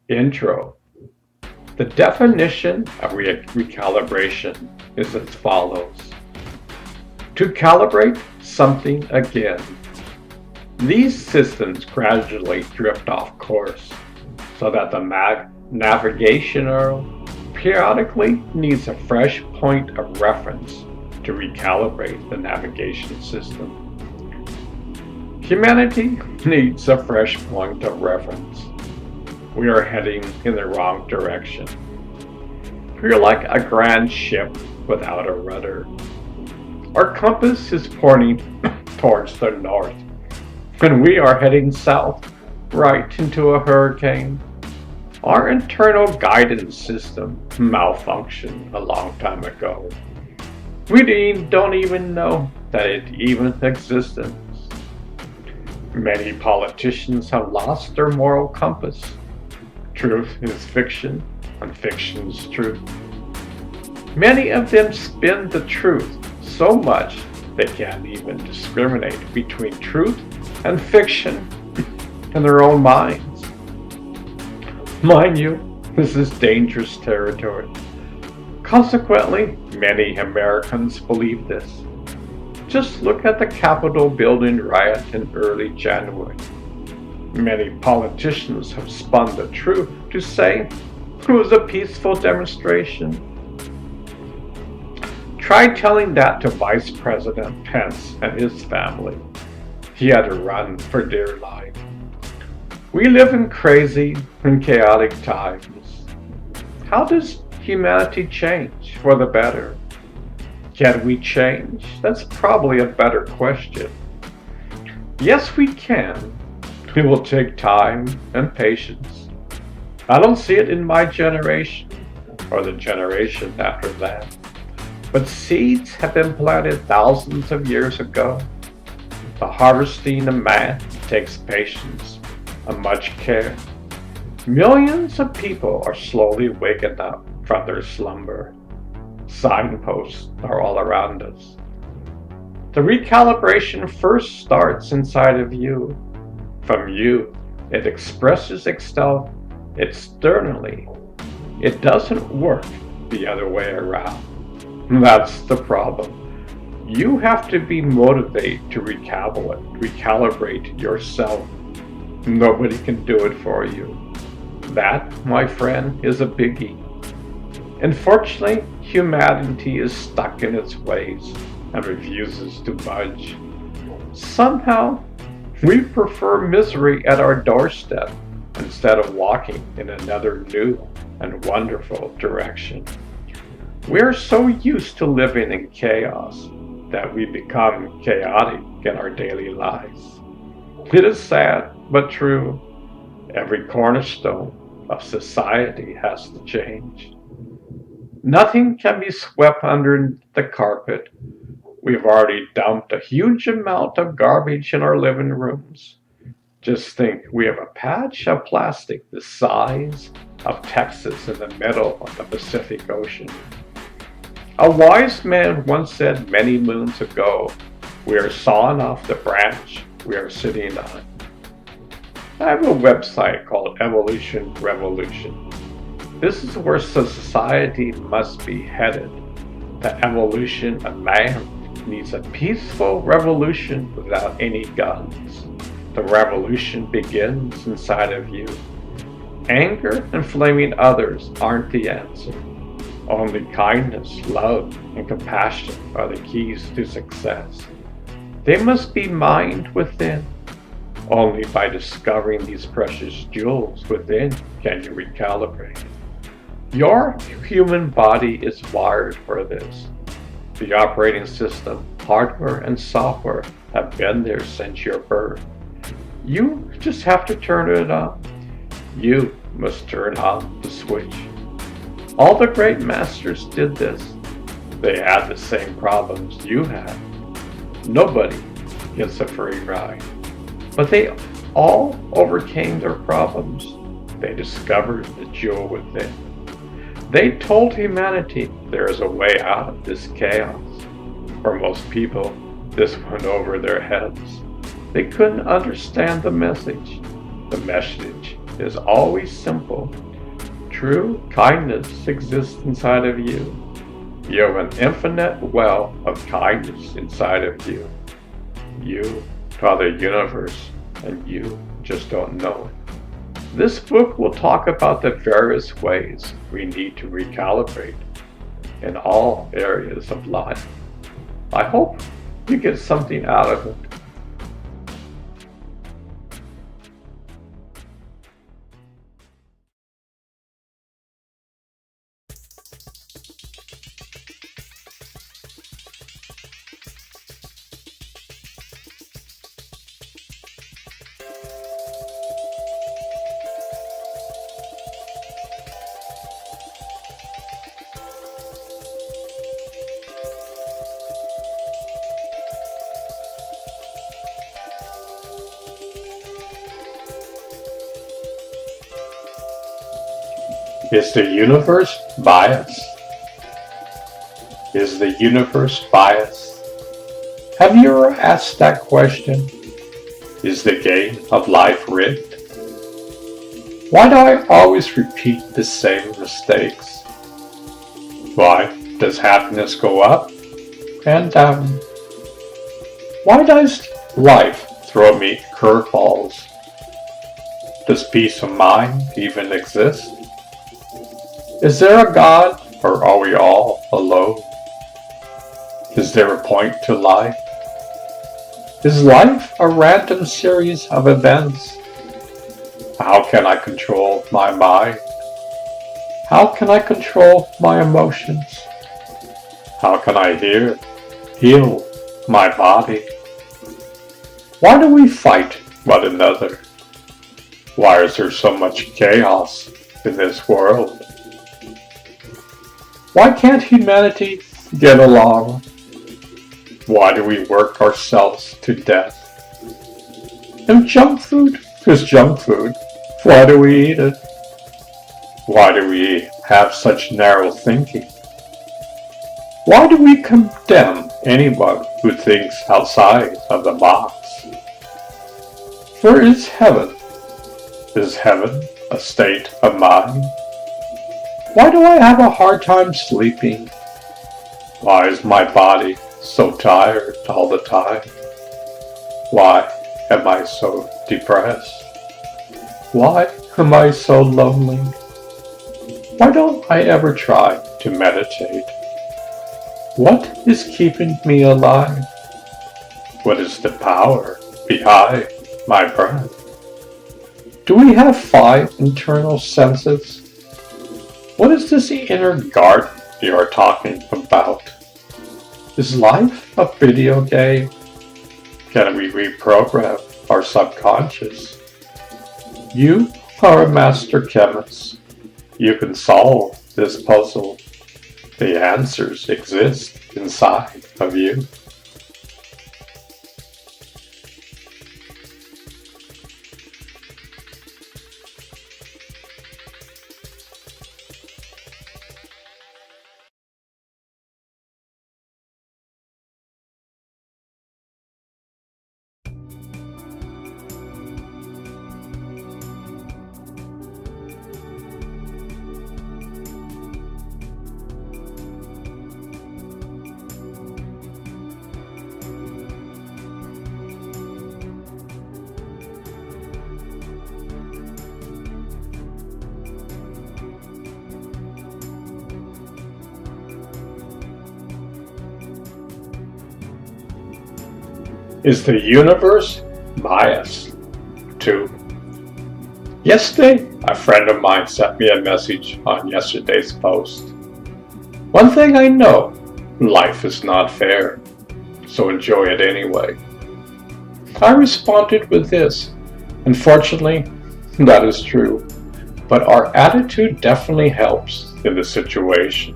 Intro. The definition of recalibration is as follows. To calibrate something again. These systems gradually drift off course so that the navigationer periodically needs a fresh point of reference to recalibrate the navigation system. Humanity needs a fresh point of reference. We are heading in the wrong direction. We are like a grand ship without a rudder. Our compass is pointing towards the north, and we are heading south, right into a hurricane. Our internal guidance system malfunctioned a long time ago. We don't even know that it even existed. Many politicians have lost their moral compass. Truth is fiction, and fiction is truth. Many of them spin the truth so much they can't even discriminate between truth and fiction in their own minds. Mind you, this is dangerous territory. Consequently, many Americans believe this. Just look at the Capitol building riot in early January. Many politicians have spun the truth to say it was a peaceful demonstration. Try telling that to Vice President Pence and his family. He had to run for dear life. We live in crazy and chaotic times. How does humanity change for the better? Can we change? That's probably a better question. Yes, we can. It will take time and patience. I don't see it in my generation or the generation after that. But seeds have been planted thousands of years ago. The harvesting of man takes patience and much care. Millions of people are slowly waking up from their slumber. Signposts are all around us. The recalibration first starts inside of you. From you, it expresses itself externally. It doesn't work the other way around. That's the problem. You have to be motivated to recalibrate yourself. Nobody can do it for you. That, my friend, is a biggie. Unfortunately, humanity is stuck in its ways and refuses to budge. Somehow, we prefer misery at our doorstep instead of walking in another new and wonderful direction. We are so used to living in chaos that we become chaotic in our daily lives. It is sad, but true. Every cornerstone of society has to change. Nothing can be swept under the carpet. We've already dumped a huge amount of garbage in our living rooms. Just think, we have a patch of plastic the size of Texas in the middle of the Pacific Ocean. A wise man once said many moons ago, we are sawing off the branch we are sitting on. I have a website called Evolution Revolution. This is where society must be headed. The evolution of man needs a peaceful revolution without any guns. The revolution begins inside of you. Anger and blaming others aren't the answer. Only kindness, love, and compassion are the keys to success. They must be mined within. Only by discovering these precious jewels within can you recalibrate. Your human body is wired for this. The operating system, hardware, and software have been there since your birth. You just have to turn it on. You must turn on the switch. All the great masters did this. They had the same problems you had. Nobody gets a free ride. But they all overcame their problems. They discovered the jewel within. They told humanity there is a way out of this chaos. For most people, this went over their heads. They couldn't understand the message. The message is always simple. True kindness exists inside of you. You have an infinite well of kindness inside of you. You are the universe, and you just don't know it. This book will talk about the various ways we need to recalibrate in all areas of life. I hope you get something out of it. Is the universe biased? Is the universe biased? Have you ever asked that question? Is the game of life rigged? Why do I always repeat the same mistakes? Why does happiness go up and down? Why does life throw me curveballs? Does peace of mind even exist? Is there a God, or are we all alone? Is there a point to life? Is life a random series of events? How can I control my mind? How can I control my emotions? How can I heal my body? Why do we fight one another? Why is there so much chaos in this world? Why can't humanity get along? Why do we work ourselves to death? If junk food is junk food, why do we eat it? Why do we have such narrow thinking? Why do we condemn anyone who thinks outside of the box? For is heaven a state of mind? Why do I have a hard time sleeping? Why is my body so tired all the time? Why am I so depressed? Why am I so lonely? Why don't I ever try to meditate? What is keeping me alive? What is the power behind my breath? Do we have 5 internal senses? What is this inner garden you are talking about? Is life a video game? Can we reprogram our subconscious? You are a master chemist. You can solve this puzzle. The answers exist inside of you. Is the universe biased? 2. Yesterday, a friend of mine sent me a message on yesterday's post. One thing I know, life is not fair, so enjoy it anyway. I responded with this. Unfortunately, that is true, but our attitude definitely helps in the situation.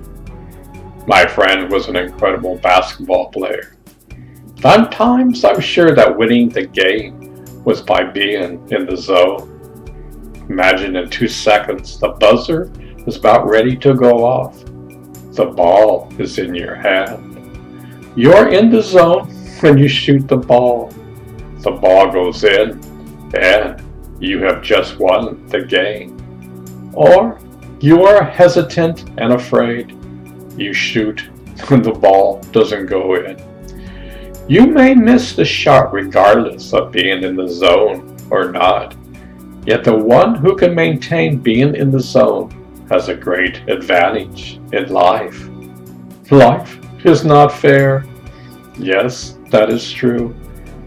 My friend was an incredible basketball player. Sometimes I'm sure that winning the game was by being in the zone. Imagine in 2 seconds the buzzer is about ready to go off. The ball is in your hand. You're in the zone when you shoot the ball. The ball goes in and you have just won the game. Or you are hesitant and afraid. You shoot when the ball doesn't go in. You may miss the shot regardless of being in the zone or not. Yet the one who can maintain being in the zone has a great advantage in life. Life is not fair. Yes, that is true.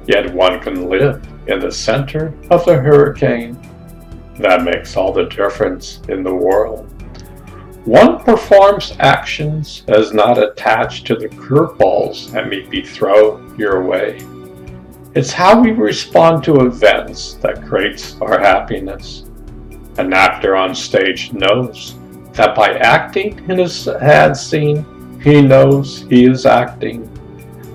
Yet one can live in the center of the hurricane. That makes all the difference in the world. One performs actions as not attached to the curveballs that may be thrown your way. It's how we respond to events that creates our happiness. An actor on stage knows that by acting in his ad scene, he knows he is acting.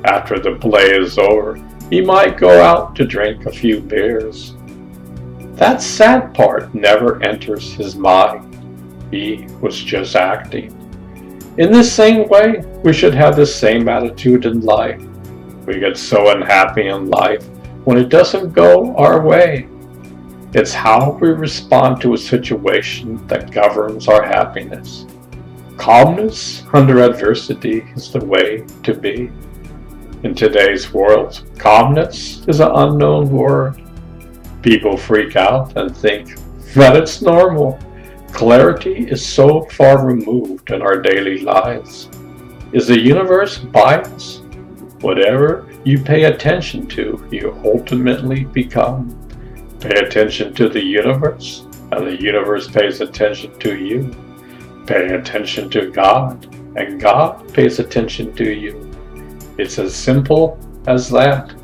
After the play is over, he might go out to drink a few beers. That sad part never enters his mind. He was just acting. In the same way, we should have the same attitude in life. We get so unhappy in life when it doesn't go our way. It's how we respond to a situation that governs our happiness. Calmness under adversity is the way to be. In today's world, calmness is an unknown word. People freak out and think that it's normal. Clarity is so far removed in our daily lives. Is the universe biased? Whatever you pay attention to, you ultimately become. Pay attention to the universe, and the universe pays attention to you. Pay attention to God, and God pays attention to you. It's as simple as that.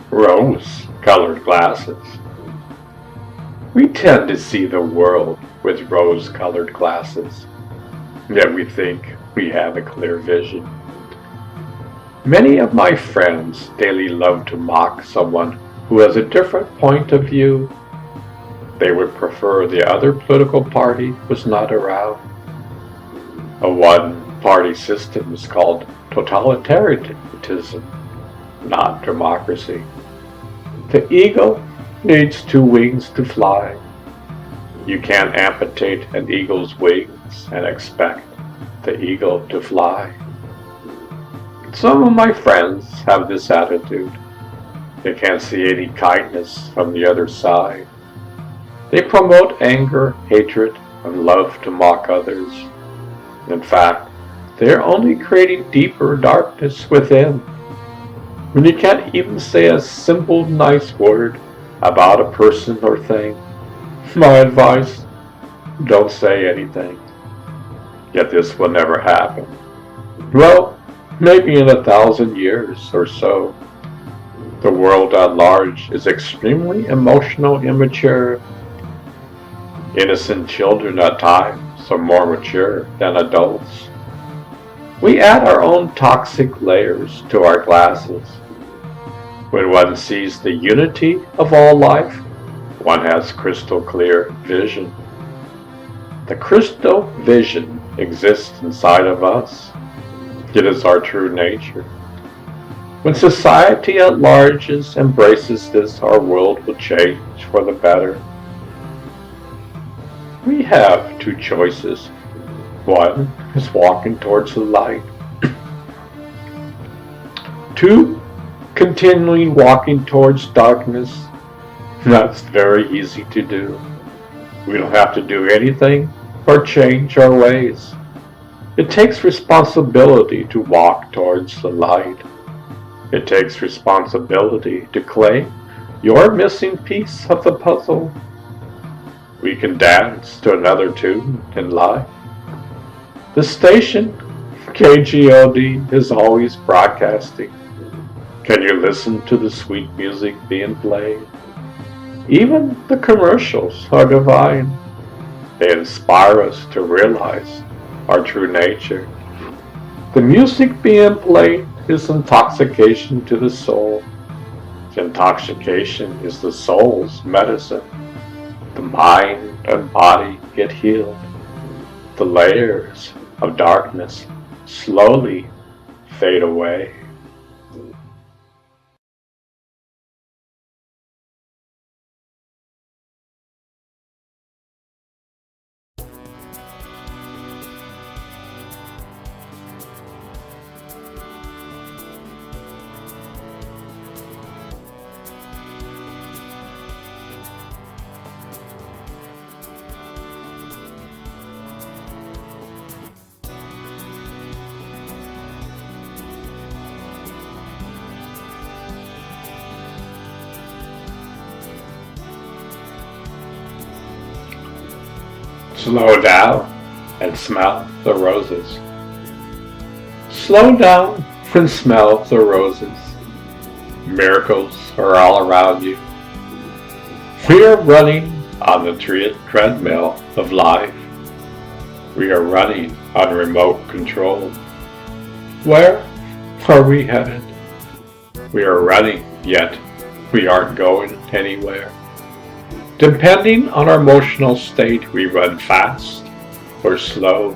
Rose-colored glasses. We tend to see the world with rose-colored glasses, yet we think we have a clear vision. Many of my friends daily love to mock someone who has a different point of view. They would prefer the other political party was not around. A one-party system is called totalitarianism, not democracy. The eagle needs two wings to fly. You can't amputate an eagle's wings and expect the eagle to fly. Some of my friends have this attitude. They can't see any kindness from the other side. They promote anger, hatred, and love to mock others. In fact, they're only creating deeper darkness within. When you can't even say a simple nice word about a person or thing, my advice, don't say anything. Yet this will never happen. Well, maybe in 1,000 years or so. The world at large is extremely emotional, immature. Innocent children at times are more mature than adults. We add our own toxic layers to our glasses. When one sees the unity of all life, one has crystal clear vision. The crystal vision exists inside of us. It is our true nature. When society at large embraces this, our world will change for the better. We have two choices. One is walking towards the light. Two, continually walking towards darkness. That's very easy to do. We don't have to do anything or change our ways. It takes responsibility to walk towards the light. It takes responsibility to claim your missing piece of the puzzle. We can dance to another tune in life. The station, KGOD, is always broadcasting. Can you listen to the sweet music being played? Even the commercials are divine. They inspire us to realize our true nature. The music being played is intoxication to the soul. The intoxication is the soul's medicine. The mind and body get healed. The layers of darkness slowly fade away. Slow down and smell the roses. Slow down and smell the roses. Miracles are all around you. We are running on the treadmill of life. We are running on remote control. Where are we headed? We are running, yet we aren't going anywhere. Depending on our emotional state, we run fast or slow.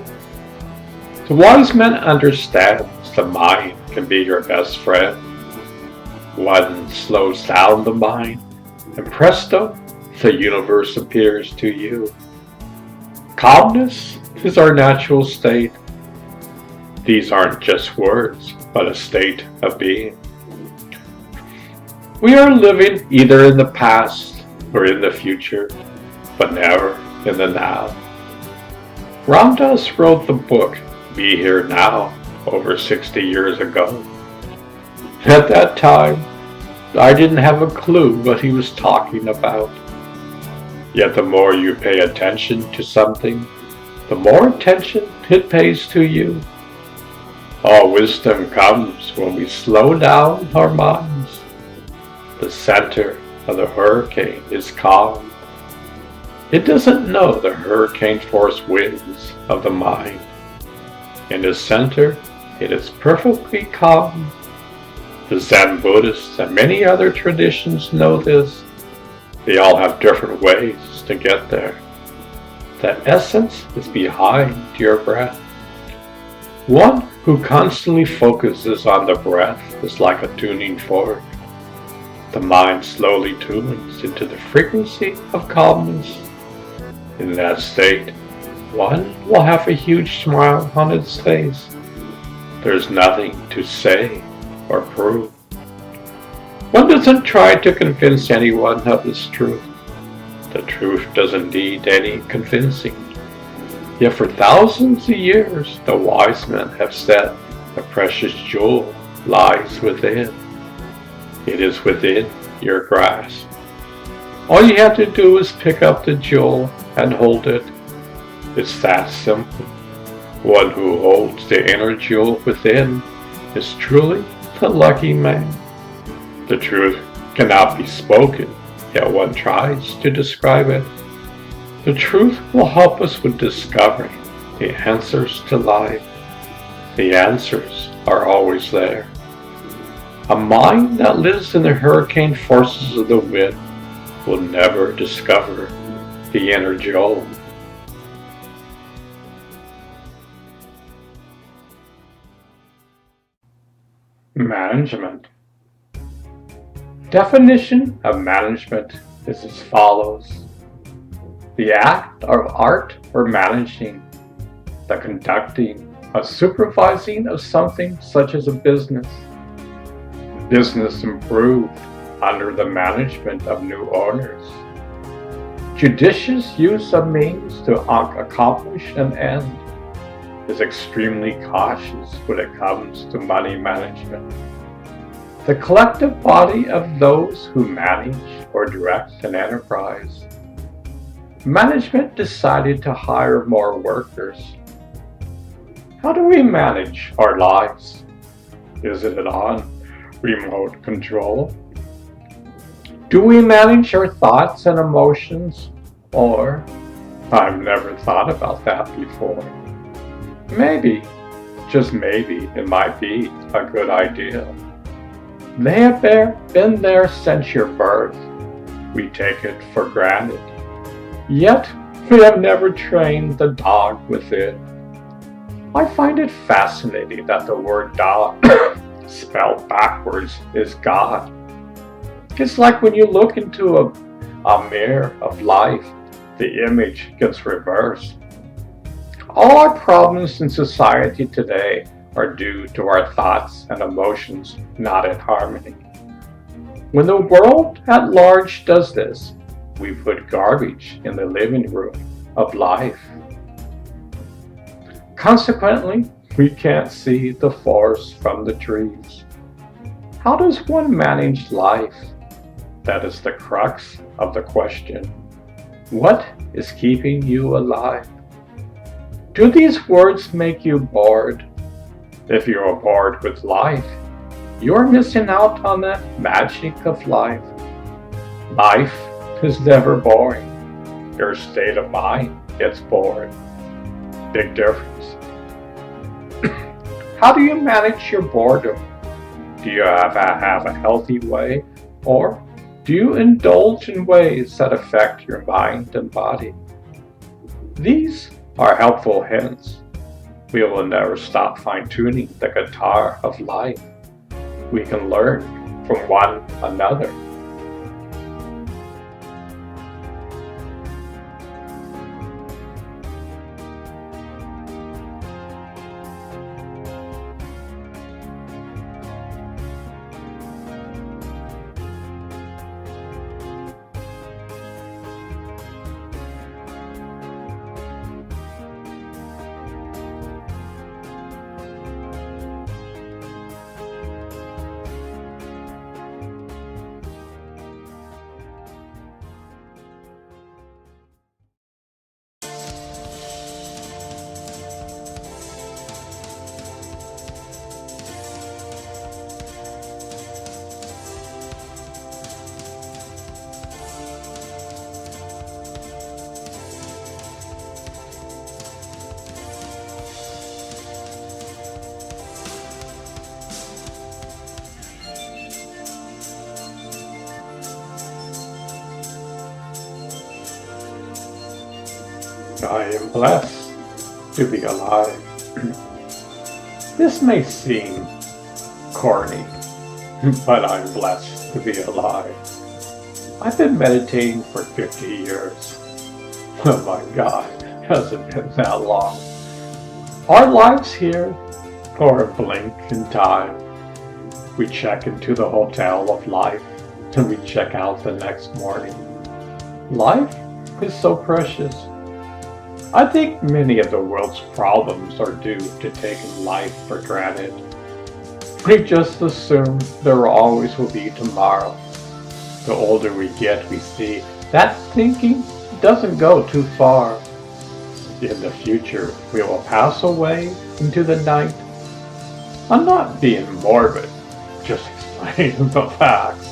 The wise man understands the mind can be your best friend. One slows down the mind, and presto, the universe appears to you. Calmness is our natural state. These aren't just words, but a state of being. We are living either in the past or in the future, but never in the now. Ram Dass wrote the book Be Here Now over 60 years ago. At that time, I didn't have a clue what he was talking about. Yet the more you pay attention to something, the more attention it pays to you. All wisdom comes when we slow down our minds. The center of the hurricane is calm. It doesn't know the hurricane force winds of the mind. In the center, it is perfectly calm. The Zen Buddhists and many other traditions know this. They all have different ways to get there. The essence is behind your breath. One who constantly focuses on the breath is like a tuning fork. The mind slowly tunes into the frequency of calmness. In that state, one will have a huge smile on its face. There's nothing to say or prove. One doesn't try to convince anyone of this truth. The truth doesn't need any convincing. Yet for thousands of years, the wise men have said the precious jewel lies within. It is within your grasp. All you have to do is pick up the jewel and hold it. It's that simple. One who holds the inner jewel within is truly the lucky man. The truth cannot be spoken, yet one tries to describe it. The truth will help us with discovering the answers to life. The answers are always there. A mind that lives in the hurricane forces of the wind will never discover the inner jewel. Management. Definition of management is as follows. The act or art or managing, the conducting, or supervising of something such as a business. Business improved under the management of new owners. Judicious use of means to accomplish an end is extremely cautious when it comes to money management. The collective body of those who manage or direct an enterprise. Management decided to hire more workers. How do we manage our lives? Is it on remote control? Do we manage our thoughts and emotions? Or, I've never thought about that before. Maybe, just maybe it might be a good idea. They have been there since your birth. We take it for granted. Yet, we have never trained the dog with it. I find it fascinating that the word dog, spelled backwards, is God. It's like when you look into a mirror of life, the image gets reversed. All our problems in society today are due to our thoughts and emotions not in harmony. When the world at large does this, we put garbage in the living room of life. Consequently, we can't see the forest from the trees. How does one manage life? That is the crux of the question. What is keeping you alive? Do these words make you bored? If you are bored with life, you're missing out on the magic of life. Life is never boring. Your state of mind gets bored. Big difference. How do you manage your boredom? Do you have a healthy way, or do you indulge in ways that affect your mind and body? These are helpful hints. We will never stop fine-tuning the guitar of life. We can learn from one another. I am blessed to be alive. This may seem corny, but I'm blessed to be alive. I've been meditating for 50 years. Oh my God, hasn't been that long. Our lives here are a blink in time. We check into the hotel of life and we check out the next morning. Life is so precious. I think many of the world's problems are due to taking life for granted. We just assume there always will be tomorrow. The older we get, we see that thinking doesn't go too far. In the future, we will pass away into the night. I'm not being morbid, just explaining the facts.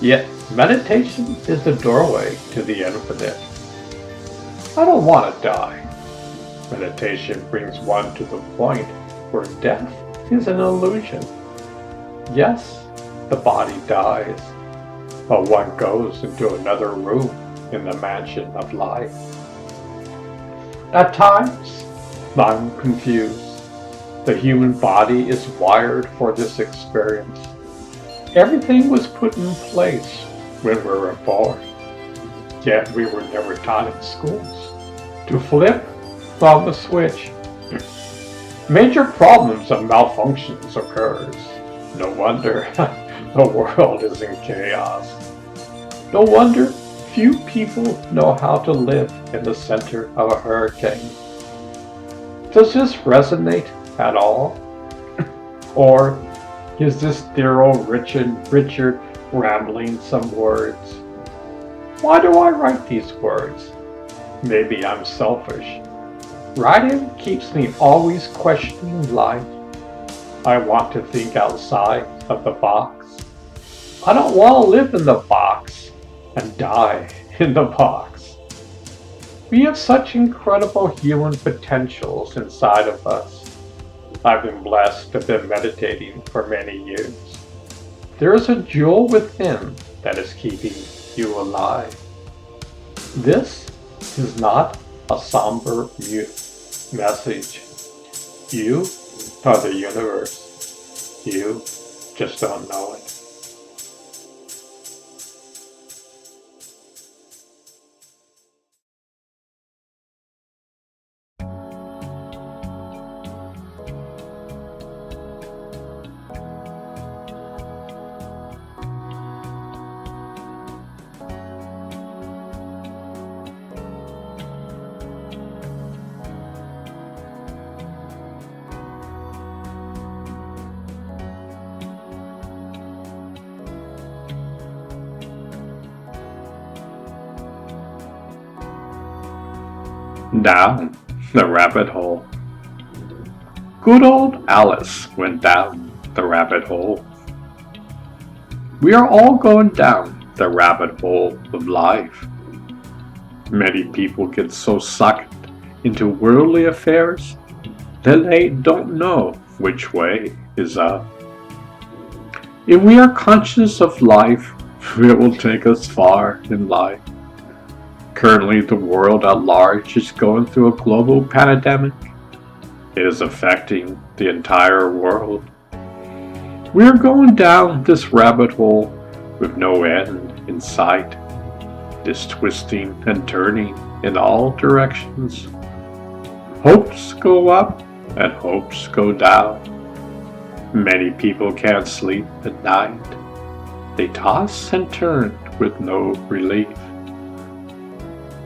Yet, meditation is the doorway to the infinite. I don't want to die. Meditation brings one to the point where death is an illusion. Yes, the body dies, but one goes into another room in the mansion of life. At times, I'm confused. The human body is wired for this experience. Everything was put in place when we were born, yet we were never taught in schools to flip on the switch. Major problems and malfunctions occurs. No wonder the world is in chaos. No wonder few people know how to live in the center of a hurricane. Does this resonate at all? Or is this dear old Richard rambling some words? Why do I write these words? Maybe I'm selfish. Writing keeps me always questioning life. I want to think outside of the box. I don't want to live in the box and die in the box. We have such incredible human potentials inside of us. I've been blessed to have been meditating for many years. There is a jewel within that is keeping you alive. This is not a somber message. You are the universe. You just don't know it. Down the rabbit hole. Good old Alice went down the rabbit hole. We are all going down the rabbit hole of life. Many people get so sucked into worldly affairs that they don't know which way is up. If we are conscious of life, it will take us far in life. Currently, the world at large is going through a global pandemic. It is affecting the entire world. We are going down this rabbit hole with no end in sight. This twisting and turning in all directions. Hopes go up and hopes go down. Many people can't sleep at night. They toss and turn with no relief.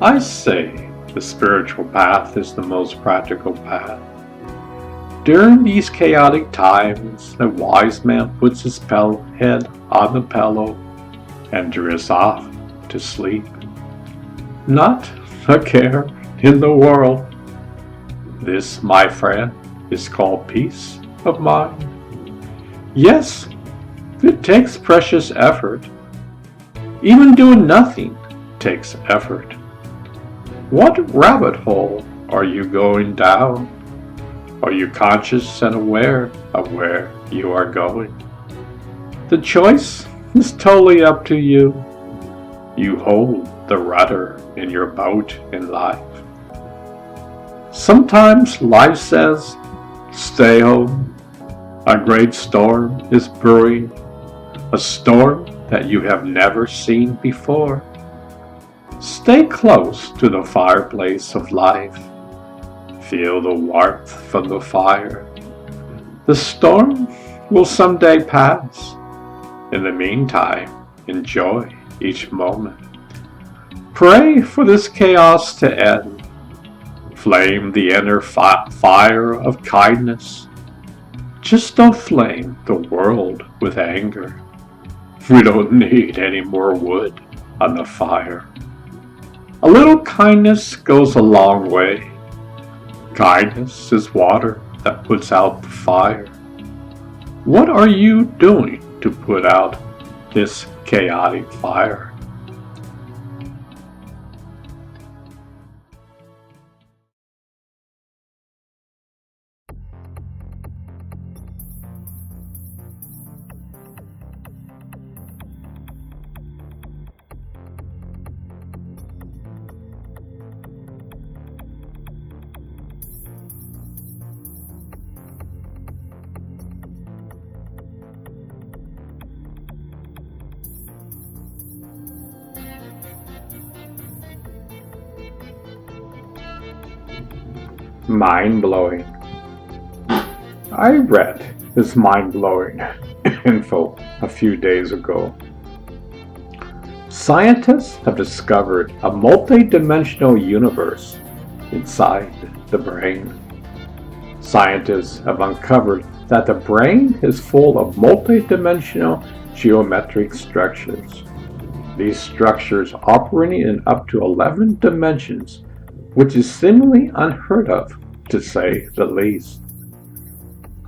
I say the spiritual path is the most practical path. During these chaotic times, a wise man puts his head on the pillow and drifts off to sleep. Not a care in the world. This, my friend, is called peace of mind. Yes, it takes precious effort. Even doing nothing takes effort. What rabbit hole are you going down? Are you conscious and aware of where you are going? The choice is totally up to you. You hold the rudder in your boat in life. Sometimes life says, stay home. A great storm is brewing, a storm that you have never seen before. Stay close to the fireplace of life. Feel the warmth from the fire. The storm will someday pass. In the meantime, enjoy each moment. Pray for this chaos to end. Flame the inner fire of kindness. Just don't flame the world with anger. We don't need any more wood on the fire. A little kindness goes a long way. Kindness is water that puts out the fire. What are you doing to put out this chaotic fire? Mind-blowing. I read this mind-blowing info a few days ago. Scientists have discovered a multi-dimensional universe inside the brain. Scientists have uncovered that the brain is full of multi-dimensional geometric structures. These structures operating in up to 11 dimensions, which is seemingly unheard of, to say the least.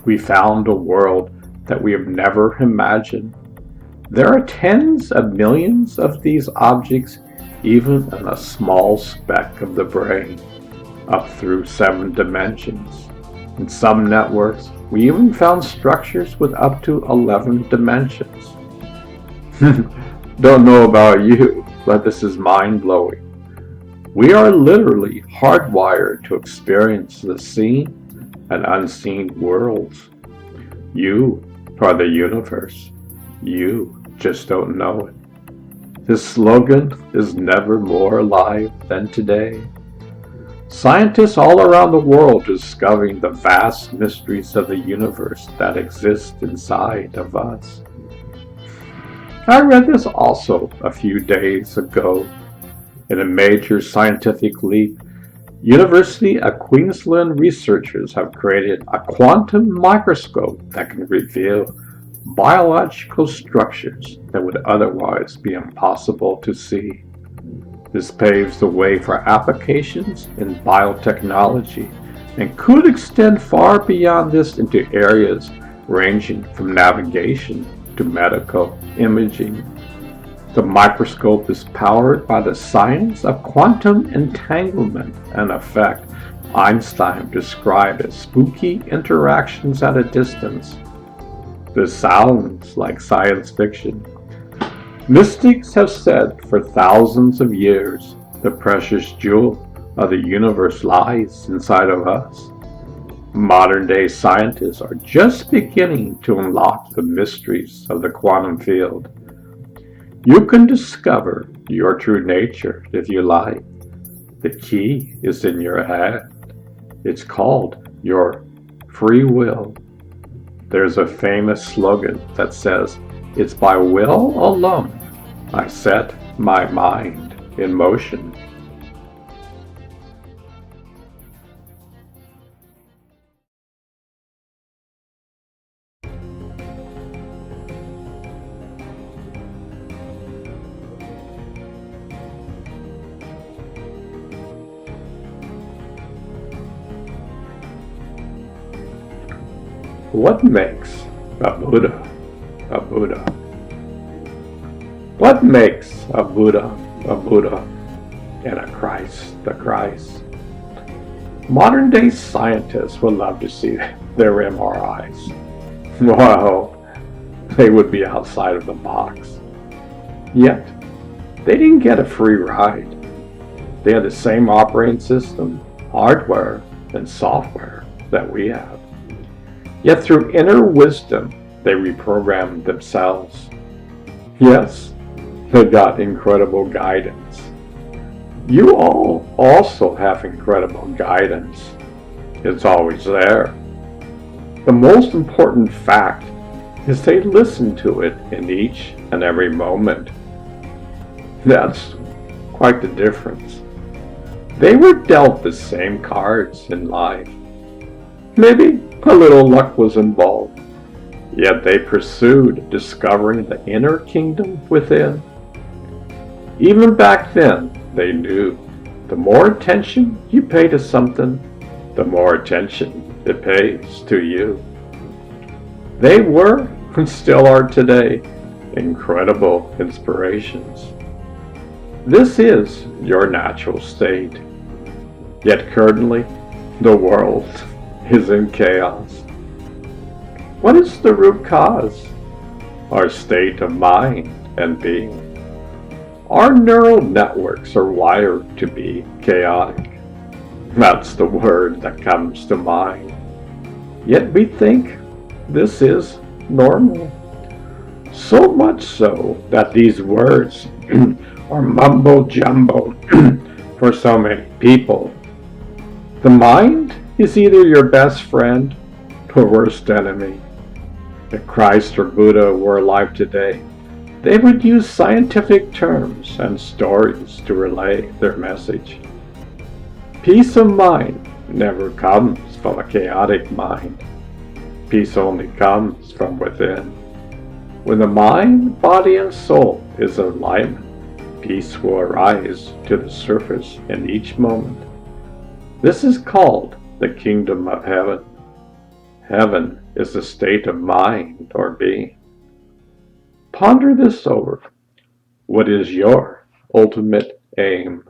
We found a world that we have never imagined. There are tens of millions of these objects, even in a small speck of the brain, up through 7 dimensions. In some networks, we even found structures with up to 11 dimensions. Don't know about you, but this is mind-blowing. We are literally hardwired to experience the seen and unseen worlds. You are the universe. You just don't know it. This slogan is never more alive than today. Scientists all around the world are discovering the vast mysteries of the universe that exist inside of us. I read this also a few days ago in a major scientific leap. University of Queensland researchers have created a quantum microscope that can reveal biological structures that would otherwise be impossible to see. This paves the way for applications in biotechnology and could extend far beyond this into areas ranging from navigation to medical imaging. The microscope is powered by the science of quantum entanglement, an effect Einstein described as spooky interactions at a distance. This sounds like science fiction. Mystics have said for thousands of years the precious jewel of the universe lies inside of us. Modern-day scientists are just beginning to unlock the mysteries of the quantum field. You can discover your true nature if you like. The key is in your hand. It's called your free will. There's a famous slogan that says, "It's by will alone I set my mind in motion." What makes a Buddha a Buddha? What makes a Buddha and a Christ the Christ? Modern day scientists would love to see their MRIs. Wow, they would be outside of the box. Yet, they didn't get a free ride. They had the same operating system, hardware, and software that we have. Yet through inner wisdom, they reprogrammed themselves. Yes, they got incredible guidance. You all also have incredible guidance. It's always there. The most important fact is they listen to it in each and every moment. That's quite the difference. They were dealt the same cards in life. Maybe a little luck was involved, yet they pursued discovering the inner kingdom within. Even back then, they knew the more attention you pay to something, the more attention it pays to you. They were, and still are today, incredible inspirations. This is your natural state. Yet currently, the world is in chaos. What is the root cause? Our state of mind and being. Our neural networks are wired to be chaotic. That's the word that comes to mind. Yet we think this is normal. So much so that these words are mumbo jumbo for so many people. The mind is either your best friend or worst enemy. If Christ or Buddha were alive today, they would use scientific terms and stories to relay their message. Peace of mind never comes from a chaotic mind. Peace only comes from within. When the mind, body, and soul is in alignment, peace will arise to the surface in each moment. This is called the kingdom of heaven. Heaven is a state of mind or being. Ponder this over. What is your ultimate aim?